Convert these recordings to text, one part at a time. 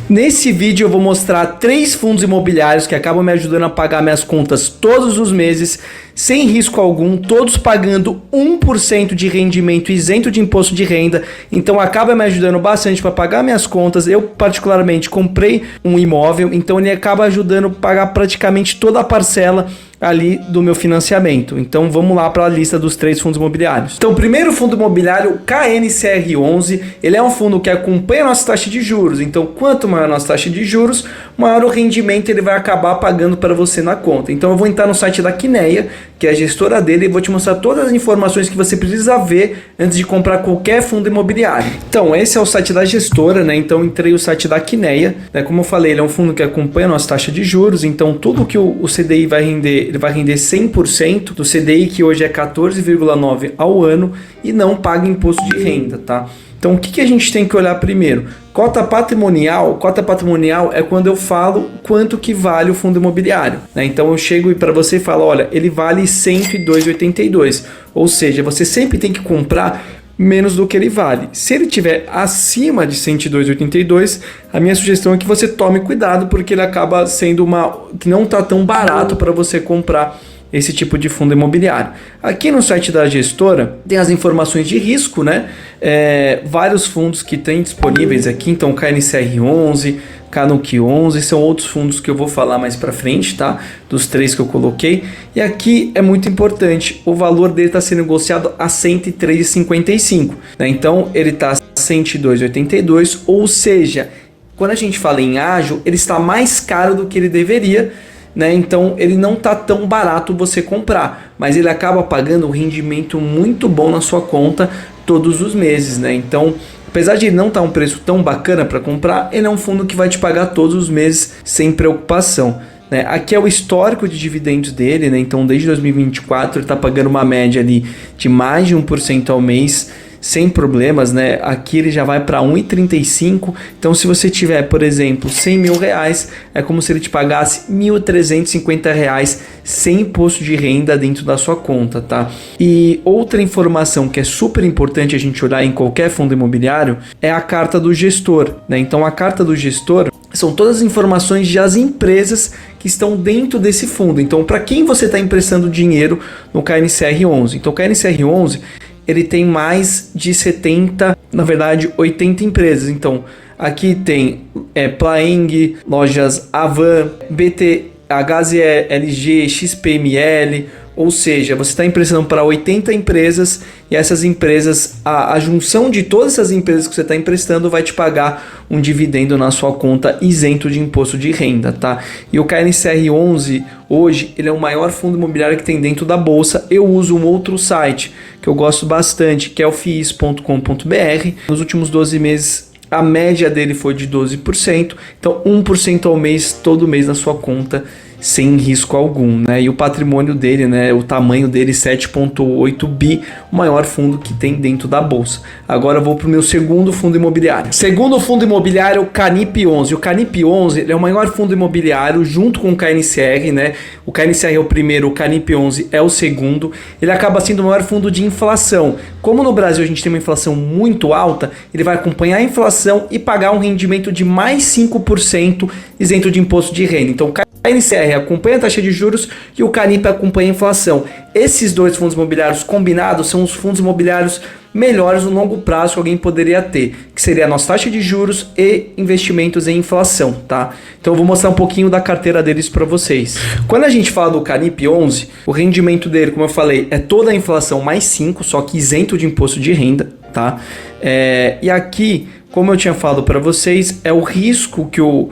Nesse vídeo eu vou mostrar 3 fundos imobiliários que acabam me ajudando a pagar minhas contas todos os meses, sem risco algum, todos pagando 1% de rendimento isento de imposto de renda, então acaba me ajudando bastante para pagar minhas contas. Eu particularmente comprei um imóvel, então ele acaba ajudando a pagar praticamente toda a parcela ali do meu financiamento. Então vamos lá para a lista dos 3 fundos imobiliários. Então o primeiro fundo imobiliário, KNCR11, ele é um fundo que acompanha a nossa taxa de juros. Então quanto maior a nossa taxa de juros, maior o rendimento ele vai acabar pagando para você na conta. Então eu vou entrar no site da Quineia, que é a gestora dele, e vou te mostrar todas as informações que você precisa ver antes de comprar qualquer fundo imobiliário. Então esse é o site da gestora, né? Então entrei no site da Quineia, né? Como eu falei, ele é um fundo que acompanha a nossa taxa de juros, então tudo que o CDI vai render, ele vai render 100% do CDI, que hoje é 14,9 ao ano, e não paga imposto de renda, tá? Então o que a gente tem que olhar primeiro? Cota patrimonial é quando eu falo quanto que vale o fundo imobiliário, né? Então eu chego para você e falo, olha, ele vale 102,82, ou seja, você sempre tem que comprar menos do que ele vale. Se ele tiver acima de 102,82, a minha sugestão é que você tome cuidado, porque ele acaba sendo que não está tão barato para você comprar esse tipo de fundo imobiliário. Aqui no site da gestora tem as informações de risco, né? Vários fundos que tem disponíveis aqui, então KNCR11, Canuc 11, são outros fundos que eu vou falar mais para frente, tá? Dos 3 que eu coloquei. E aqui é muito importante, o valor dele está sendo negociado a 103,55, né? Então ele está a 102,82, ou seja, quando a gente fala em ágio, ele está mais caro do que ele deveria, né? Então ele não está tão barato você comprar, mas ele acaba pagando um rendimento muito bom na sua conta todos os meses, né? Então, apesar de ele não estar um preço tão bacana para comprar, ele é um fundo que vai te pagar todos os meses sem preocupação, né? Aqui é o histórico de dividendos dele, né? Então desde 2024 ele está pagando uma média ali de mais de 1% ao mês, sem problemas, né? Aqui ele já vai para 1,35. Então se você tiver, por exemplo, 100 mil reais, é como se ele te pagasse 1.350 reais sem imposto de renda dentro da sua conta, tá? E outra informação que é super importante a gente olhar em qualquer fundo imobiliário é a carta do gestor, né? Então a carta do gestor são todas as informações das empresas que estão dentro desse fundo. Então para quem você está emprestando dinheiro no KNCR11? Então o KNCR11 ele tem mais de 70, na verdade 80 empresas. Então aqui tem Plaeng, lojas Avan, BT, HZLG, XPML, ou seja, você está emprestando para 80 empresas, e essas empresas, a junção de todas essas empresas que você está emprestando vai te pagar um dividendo na sua conta isento de imposto de renda, tá? E o KNCR11 hoje ele é o maior fundo imobiliário que tem dentro da bolsa. Eu uso um outro site que eu gosto bastante, que é o fiis.com.br. Nos últimos 12 meses a média dele foi de 12%, então 1% ao mês, todo mês na sua conta, sem risco algum, né? E o patrimônio dele, né? O tamanho dele, 7,8 bi, o maior fundo que tem dentro da bolsa. Agora eu vou para o meu segundo fundo imobiliário. Segundo fundo imobiliário, o Canip 11. O Canip 11 ele é o maior fundo imobiliário junto com o KNCR, né? O KNCR é o primeiro, o Canip 11 é o segundo. Ele acaba sendo o maior fundo de inflação. Como no Brasil a gente tem uma inflação muito alta, ele vai acompanhar a inflação e pagar um rendimento de mais 5% isento de imposto de renda. Então, a KNCR acompanha a taxa de juros e o Canip acompanha a inflação. Esses 2 fundos imobiliários combinados são os fundos imobiliários melhores no longo prazo que alguém poderia ter, que seria a nossa taxa de juros e investimentos em inflação, tá? Então eu vou mostrar um pouquinho da carteira deles para vocês. Quando a gente fala do Canip 11, o rendimento dele, como eu falei, é toda a inflação mais 5, só que isento de imposto de renda, tá? E aqui, como eu tinha falado para vocês, é o risco que o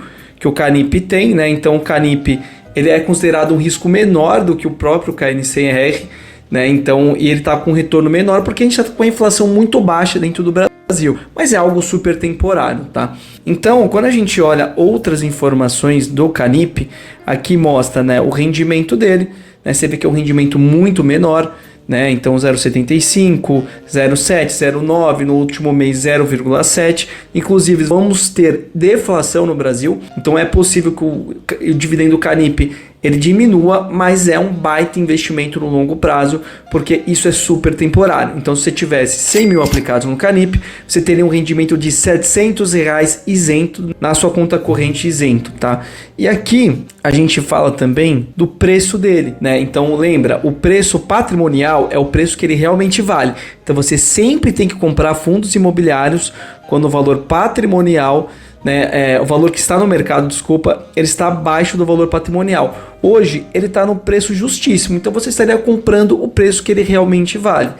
Canip tem, né? Então o Canip ele é considerado um risco menor do que o próprio KNCR, né? Então, e ele está com um retorno menor porque a gente está com a inflação muito baixa dentro do Brasil, mas é algo super temporário, tá? Então, quando a gente olha outras informações do Canip, aqui mostra, né, o rendimento dele, né? Você vê que é um rendimento muito menor, né? Então 0,75, 0,7, 0,9, no último mês 0,7. Inclusive vamos ter deflação no Brasil, então é possível que o dividendo do Canip ele diminua, mas é um baita investimento no longo prazo, porque isso é super temporário. Então, se você tivesse 100 mil aplicados no Canip, você teria um rendimento de R$700 isento na sua conta corrente isento, tá? E aqui a gente fala também do preço dele, né? Então, lembra, o preço patrimonial é o preço que ele realmente vale. Então, você sempre tem que comprar fundos imobiliários quando o valor patrimonial, né, o valor que está no mercado, desculpa, ele está abaixo do valor patrimonial. Hoje ele está no preço justíssimo, então você estaria comprando o preço que ele realmente vale,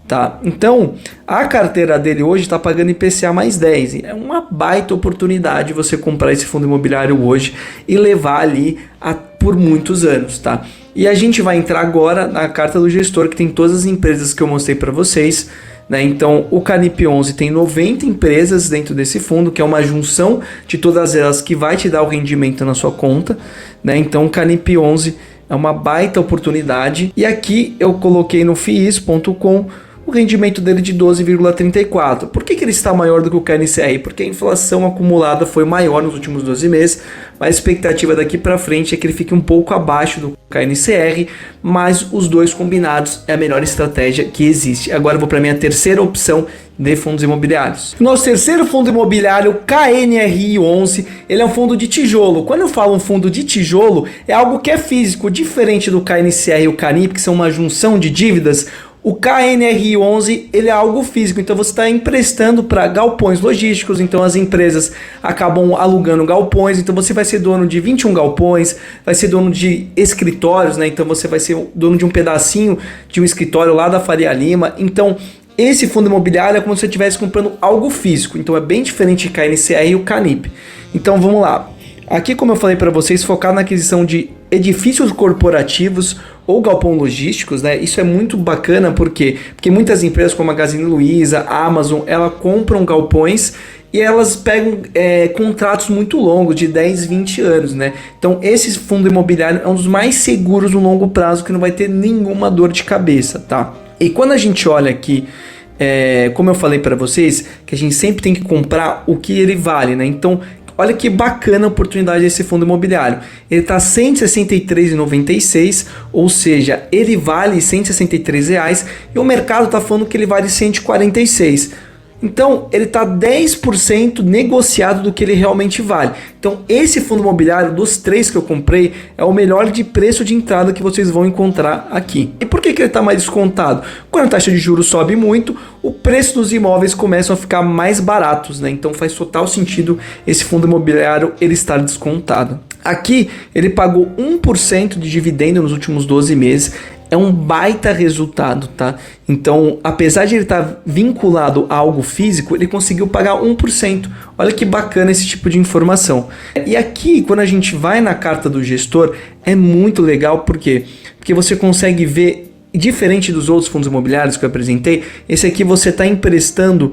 tá? Então a carteira dele hoje está pagando IPCA mais 10. É uma baita oportunidade você comprar esse fundo imobiliário hoje e levar ali por muitos anos, tá? E a gente vai entrar agora na carta do gestor, que tem todas as empresas que eu mostrei para vocês. Então o Canip 11 tem 90 empresas dentro desse fundo, que é uma junção de todas elas que vai te dar o rendimento na sua conta, né? Então o Canip 11 é uma baita oportunidade. E aqui eu coloquei no FIIs.com o rendimento dele de 12,34. Por que ele está maior do que o KNCR? Porque a inflação acumulada foi maior nos últimos 12 meses, mas a expectativa daqui para frente é que ele fique um pouco abaixo do KNCR, mas os dois combinados é a melhor estratégia que existe. Agora eu vou para a minha terceira opção de fundos imobiliários. Nosso terceiro fundo imobiliário, KNRI 11, ele é um fundo de tijolo. Quando eu falo um fundo de tijolo, é algo que é físico, diferente do KNCR e o Canip, que são uma junção de dívidas. O KNRI 11 ele é algo físico, então você está emprestando para galpões logísticos, então as empresas acabam alugando galpões, então você vai ser dono de 21 galpões, vai ser dono de escritórios, né? Então você vai ser dono de um pedacinho de um escritório lá da Faria Lima. Então esse fundo imobiliário é como se você estivesse comprando algo físico, então é bem diferente de KNCR e o Canip. Então vamos lá. Aqui, como eu falei para vocês, focar na aquisição de edifícios corporativos ou galpão logísticos, né? Isso é muito bacana, porque muitas empresas como a Magazine Luiza, a Amazon, elas compram galpões e elas pegam contratos muito longos, de 10, 20 anos, né? Então esse fundo imobiliário é um dos mais seguros no longo prazo, que não vai ter nenhuma dor de cabeça, tá? E quando a gente olha aqui, como eu falei para vocês, que a gente sempre tem que comprar o que ele vale, né? Então olha que bacana a oportunidade desse fundo imobiliário. Ele está R$ 163,96, ou seja, ele vale R$ 163 reais, e o mercado está falando que ele vale R$ 146. Então ele está 10% negociado do que ele realmente vale. Então esse fundo imobiliário, dos três que eu comprei, é o melhor de preço de entrada que vocês vão encontrar aqui. E por que ele está mais descontado? Quando a taxa de juros sobe muito, o preço dos imóveis começam a ficar mais baratos, né? Então faz total sentido esse fundo imobiliário ele estar descontado. Aqui ele pagou 1% de dividendo nos últimos 12 meses. É um baita resultado, tá? Então, apesar de ele estar vinculado a algo físico, ele conseguiu pagar 1%. Olha que bacana esse tipo de informação. E aqui, quando a gente vai na carta do gestor, é muito legal, por quê? Porque você consegue ver, diferente dos outros fundos imobiliários que eu apresentei, esse aqui você está emprestando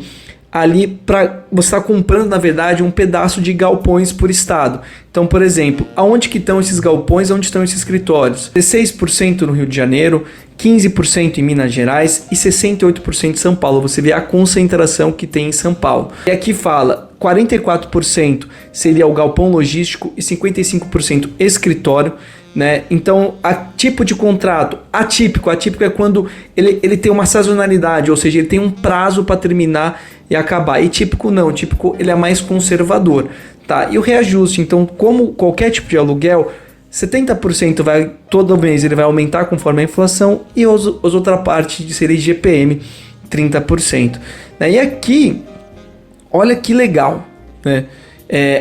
ali para você está comprando, na verdade, um pedaço de galpões por estado. Então, por exemplo, aonde que estão esses galpões, onde estão esses escritórios? 16% no Rio de Janeiro, 15% em Minas Gerais e 68% em São Paulo. Você vê a concentração que tem em São Paulo. E aqui fala 44% seria o galpão logístico e 55% escritório, né? Então, a tipo de contrato atípico é quando ele tem uma sazonalidade, ou seja, ele tem um prazo para terminar e acabar. E típico não, típico ele é mais conservador, tá? E o reajuste, então, como qualquer tipo de aluguel, 70% vai todo mês ele vai aumentar conforme a inflação, e as outra parte seria IGPM, 30%, né? E aqui, olha que legal, né?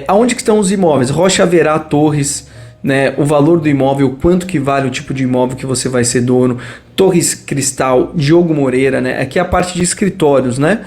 Aonde que estão os imóveis? Rocha Verá, Torres, né? O valor do imóvel, quanto que vale o tipo de imóvel que você vai ser dono, Torres Cristal, Diogo Moreira, né? Aqui é a parte de escritórios, né?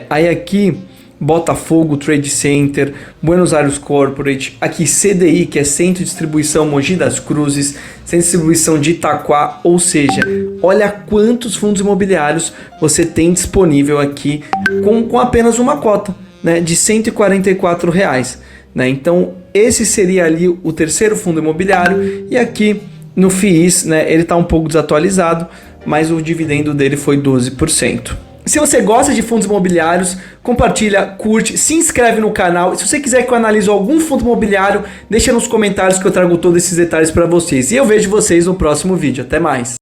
Aí aqui Botafogo Trade Center, Buenos Aires Corporate, aqui CDI, que é Centro de Distribuição Mogi das Cruzes, Centro de Distribuição de Itaquá, ou seja, olha quantos fundos imobiliários você tem disponível aqui com apenas uma cota, né, de R$ 144 reais, né? Então esse seria ali o terceiro fundo imobiliário, e aqui no FIIs, né, ele está um pouco desatualizado, mas o dividendo dele foi 12%. Se você gosta de fundos imobiliários, compartilha, curte, se inscreve no canal. E se você quiser que eu analiso algum fundo imobiliário, deixa nos comentários que eu trago todos esses detalhes para vocês. E eu vejo vocês no próximo vídeo. Até mais!